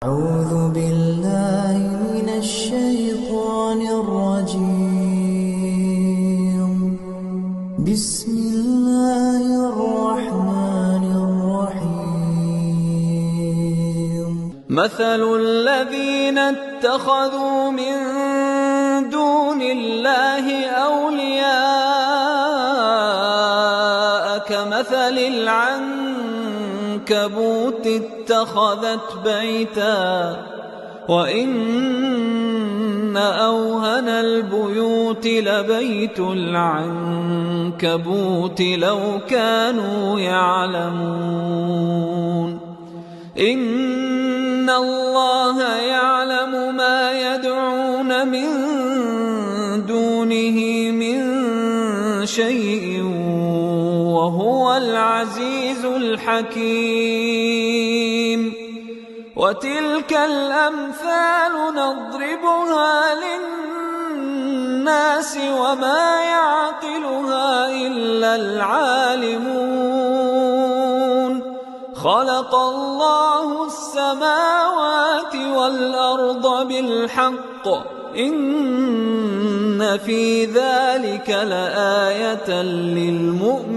أعوذ بالله من الشيطان الرجيم. بسم الله الرحمن الرحيم. مثل الذين اتخذوا من دون الله أولياء كمثل العنكبوت اتخذت بيتا وإن أوهن البيوت لبيت العنكبوت لو كانوا يعلمون. إن الله يعلم ما يدعون من دونه من شيء وهو العزيز الحكيم. وتلك الأمثال نضربها للناس وما يعقلها إلا العالمون. خلق الله السماوات والأرض بالحق إن في ذلك لآية للمؤمنين.